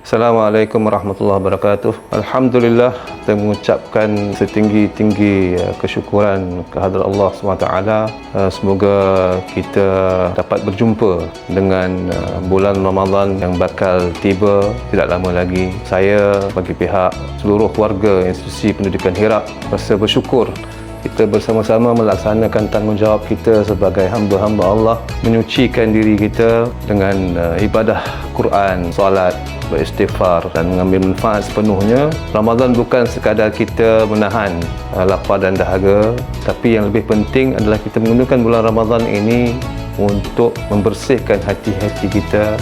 Assalamualaikum warahmatullahi wabarakatuh. Alhamdulillah, kita mengucapkan setinggi-tinggi kesyukuran kehadrat Allah SWT. Semoga kita dapat berjumpa dengan bulan Ramadan yang bakal tiba tidak lama lagi. Saya bagi pihak seluruh keluarga institusi pendidikan Hira rasa bersyukur kita bersama-sama melaksanakan tanggungjawab kita sebagai hamba-hamba Allah, menyucikan diri kita dengan ibadah Quran, solat, beristighfar dan mengambil manfaat sepenuhnya. Ramadan bukan sekadar kita menahan lapar dan dahaga, tapi yang lebih penting adalah kita menggunakan bulan Ramadan ini untuk membersihkan hati-hati kita,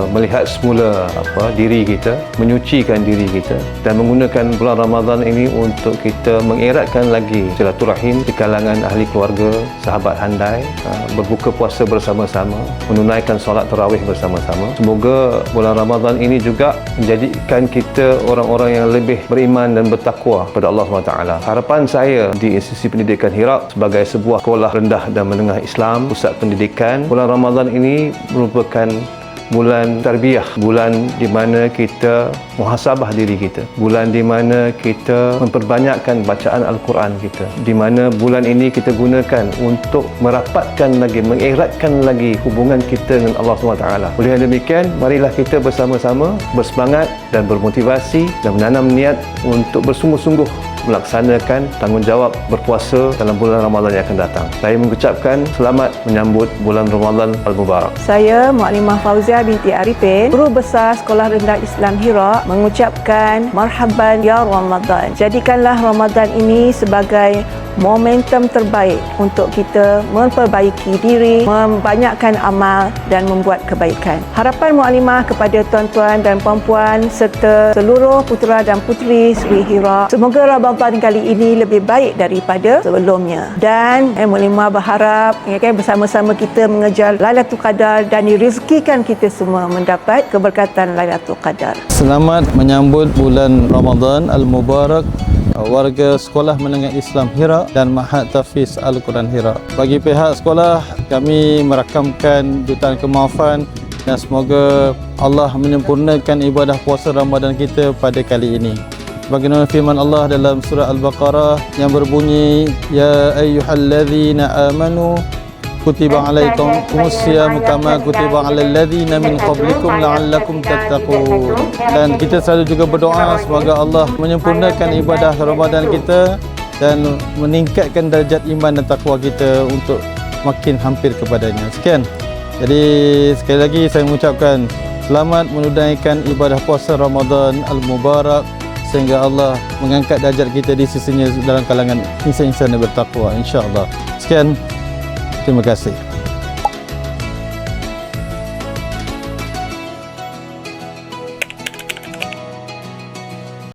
melihat semula diri kita, menyucikan diri kita, dan menggunakan bulan Ramadan ini untuk kita mengeratkan lagi silaturahim di kalangan ahli keluarga, sahabat handai, berbuka puasa bersama-sama, menunaikan solat tarawih bersama-sama. Semoga bulan Ramadan ini juga menjadikan kita orang-orang yang lebih beriman dan bertakwa kepada Allah SWT. Harapan saya di institusi pendidikan Hira sebagai sebuah sekolah rendah dan menengah Islam, pusat pendidikan, bulan Ramadan ini merupakan bulan tarbiyah, bulan di mana kita muhasabah diri kita, bulan di mana kita memperbanyakkan bacaan Al-Quran kita, di mana bulan ini kita gunakan untuk merapatkan lagi, mengeratkan lagi hubungan kita dengan Allah SWT. Oleh demikian, marilah kita bersama-sama bersemangat dan bermotivasi dan menanam niat untuk bersungguh-sungguh melaksanakan tanggungjawab berpuasa dalam bulan Ramadan yang akan datang. Saya mengucapkan selamat menyambut bulan Ramadan Al-Mubarak. Saya Mukadimah Fauzia binti Arifin, Guru Besar Sekolah Rendah Islam Hira, mengucapkan marhaban ya Ramadan. Jadikanlah Ramadan ini sebagai momentum terbaik untuk kita memperbaiki diri, membanyakkan amal dan membuat kebaikan. Harapan Mukadimah kepada tuan-tuan dan puan-puan serta seluruh putera dan puteri Sri Hira, semoga Ramadan kali ini lebih baik daripada sebelumnya. Dan Mukadimah berharap bersama-sama kita mengejar Lailatul Qadar dan direzekikan kita semua mendapat keberkatan Lailatul Qadar. Selamat menyambut bulan Ramadan Al-Mubarak warga Sekolah Menengah Islam Hira dan Ma'had Tahfiz Al-Quran Hira. Bagi pihak sekolah, kami merakamkan jutaan kemaafan dan semoga Allah menyempurnakan ibadah puasa Ramadan kita pada kali ini. Bagaimana firman Allah dalam surah Al-Baqarah yang berbunyi, Ya ayyuhalladzina amanu kutiba alaikumus siyam kama kutiba alal ladzina min qablikum la'allakum tattaqun. Dan kita selalu juga berdoa semoga Allah menyempurnakan ibadah Ramadan kita dan meningkatkan darjat iman dan takwa kita untuk makin hampir kepadanya. Sekian. Jadi sekali lagi saya mengucapkan selamat menunaikan ibadah puasa Ramadan Al-Mubarak sehingga Allah mengangkat darjat kita di sisinya dalam kalangan insan-insan yang bertakwa, insya-Allah. Sekian. Terima kasih.